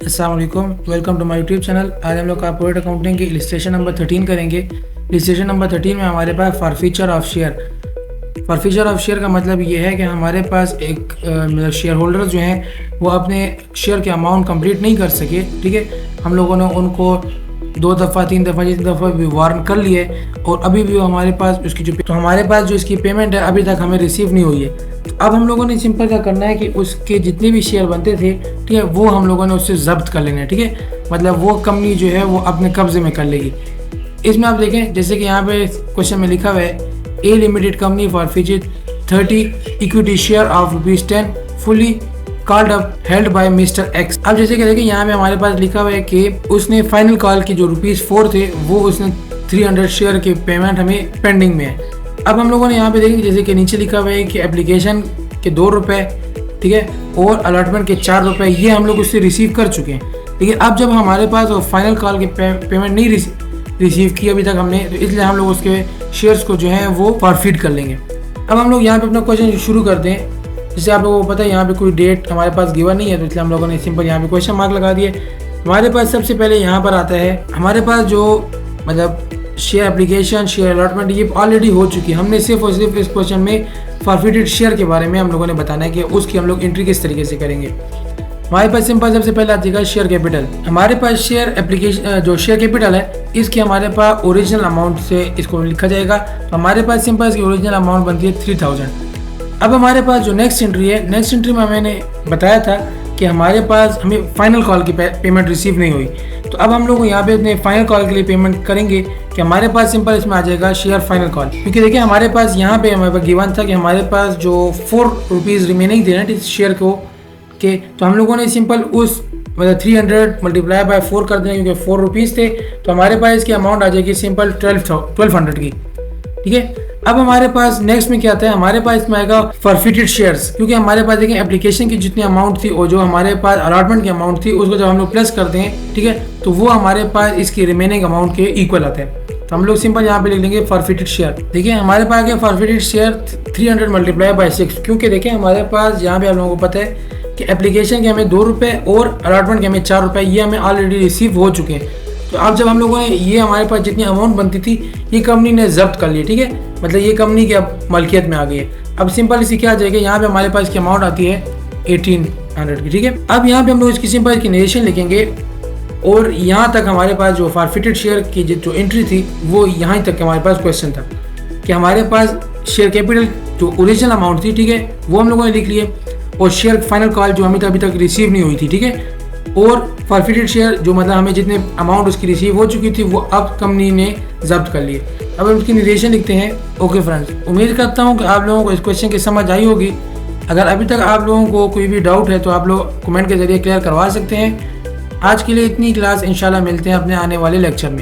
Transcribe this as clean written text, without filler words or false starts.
अस्सलाम वालेकुम, welcome to my YouTube channel. आज हम लोग कॉर्पोरेट अकाउंटिंग की इलिस्ट्रेशन नंबर 13 करेंगे। इलिस्ट्रेशन नंबर 13 में हमारे पास forfeiture of share. Forfeiture of share का मतलब ये है कि हमारे पास एक शेयर होल्डर्स जो हैं वो अपने शेयर के अमाउंट कंप्लीट नहीं कर सके। ठीक है, हम लोगों ने उनको 2 दफ़ा 3 दफ़ा जितनी दफ़ा भी वार्न कर लिए और अभी भी हमारे पास उसकी हमारे पास जो इसकी पेमेंट है अभी तक हमें रिसीव नहीं हुई है। तो अब हम लोगों ने सिंपल क्या करना है कि उसके जितने भी शेयर बनते थे, ठीक है, वो हम लोगों ने उससे जब्त कर लेना है। ठीक है, मतलब वो कंपनी जो है वो अपने कब्जे में कर लेगी। इसमें आप देखें जैसे कि यहाँ पे क्वेश्चन में लिखा हुआ है, a limited company forfeiture 30 equity share of ₹10 fully called up held by mister X. अब जैसे कि देखिए यहाँ पे हमारे पास लिखा हुआ है कि उसने फाइनल कॉल की जो ₹4 थे वो उसने 300 शेयर की पेमेंट हमें पेंडिंग में है। अब हम लोगों ने यहाँ पे देखेंगे जैसे कि नीचे लिखा हुआ है कि एप्लीकेशन के ₹2, ठीक है, और अलॉटमेंट के ₹4 ये हम लोग उससे रिसीव कर चुके हैं। ठीक है, अब जब हमारे पास वो फाइनल कॉल की पेमेंट नहीं रिसीव की अभी तक हमने, तो इसलिए हम लोग उसके शेयर्स को जो है वो फॉरफीट कर लेंगे। अब हम लोग यहाँ पे अपना क्वेश्चन शुरू करते हैं। जैसे आप लोगों को पता है यहाँ पे कोई डेट हमारे पास गिवन नहीं है, तो इसलिए हम लोगों ने सिंपल यहाँ पे क्वेश्चन मार्क लगा दिए। हमारे पास सबसे पहले यहाँ पर आता है हमारे पास जो मतलब शेयर एप्लीकेशन, शेयर अलॉटमेंट, ये ऑलरेडी हो चुकी है। हमने सिर्फ और सिर्फ इस क्वेश्चन में फॉरफीटेड शेयर के बारे में हम लोगों ने बताना है कि उसकी हम लोग एंट्री किस तरीके से करेंगे। हमारे पास सिंपल सबसे पहले आती है शेयर कैपिटल। हमारे पास शेयर एप्लीकेशन जो शेयर कैपिटल है इसकी हमारे पास ओरिजिनल अमाउंट से इसको लिखा जाएगा। तो हमारे पास सिंपल इसकी ओरिजिनल अमाउंट बनती है 3000। अब हमारे पास जो नेक्स्ट एंट्री है, नेक्स्ट एंट्री में मैंने बताया था कि हमारे पास हमें फाइनल कॉल की पेमेंट रिसीव नहीं हुई। तो अब हम लोग यहाँ पे अपने फाइनल कॉल के लिए पेमेंट करेंगे कि हमारे पास सिंपल इसमें आ जाएगा शेयर फाइनल कॉल। क्योंकि देखिए हमारे पास यहाँ पे हमारे पास गिवन था कि हमारे पास जो ₹4 रिमेनिंग थे ना इस शेयर को के, तो हम लोगों ने सिंपल उस मतलब 300 मल्टीप्लाई बाय 4 कर दें क्योंकि ₹4 थे। तो हमारे पास इसकी अमाउंट आ जाएगी सिंपल 1200 की। ठीक है, अब हमारे पास नेक्स्ट में क्या आता है, हमारे पास इसमें आएगा फॉरफीटेड शेयर्स। क्योंकि हमारे पास देखें एप्लीकेशन की जितनी अमाउंट थी और जो हमारे पास अलॉटमेंट की अमाउंट थी उसको जब हम लोग प्लस करते हैं, ठीक है, तो वो हमारे पास इसकी रिमेनिंग अमाउंट के इक्वल आता है। तो हम लोग सिंपल यहाँ पे लिख लेंगे फॉरफीटेड शेयर। देखिए हमारे पास आगे फॉरफीटेड शेयर 300 मल्टीप्लाई बाय 6। क्योंकि देखिए हमारे पास यहाँ पे आप लोगों को पता है कि एप्लीकेशन के हमें ₹2 और अलॉटमेंट के हमें ₹4 ये हमें ऑलरेडी रिसीव हो चुके हैं। तो अब जब हम लोगों ने ये हमारे पास जितनी अमाउंट बनती थी ये कंपनी ने जब्त कर ली। ठीक है, मतलब ये कंपनी की अब मलकियत में आ गई है। अब सिंपल इसी क्या आ जाएगा, यहाँ पे हमारे पास की अमाउंट आती है 1800 की। ठीक है, अब यहाँ पे हम लोग इसकी सिंपल की नरेशन लिखेंगे और यहाँ तक हमारे पास जो फॉरफीटेड शेयर की जो एंट्री थी वो यहाँ तक हमारे पास क्वेश्चन था कि हमारे पास शेयर कैपिटल जो ओरिजिनल अमाउंट थी, ठीक है, वो हम लोगों ने लिख लिए और शेयर फाइनल कॉल जो हमें अभी तक रिसीव नहीं हुई थी। ठीक है, और फॉरफीटेड शेयर जो मतलब हमें जितने अमाउंट उसकी रिसीव हो चुकी थी वो अब कंपनी ने जब्त कर लिए। अब हम उसकी निरेशन लिखते हैं। ओके फ्रेंड्स, उम्मीद करता हूँ कि आप लोगों को इस क्वेश्चन की समझ आई होगी। अगर अभी तक आप लोगों को कोई भी डाउट है तो आप लोग कमेंट के जरिए क्लियर करवा सकते हैं। आज के लिए इतनी क्लास, इंशाल्लाह मिलते हैं अपने आने वाले लेक्चर में।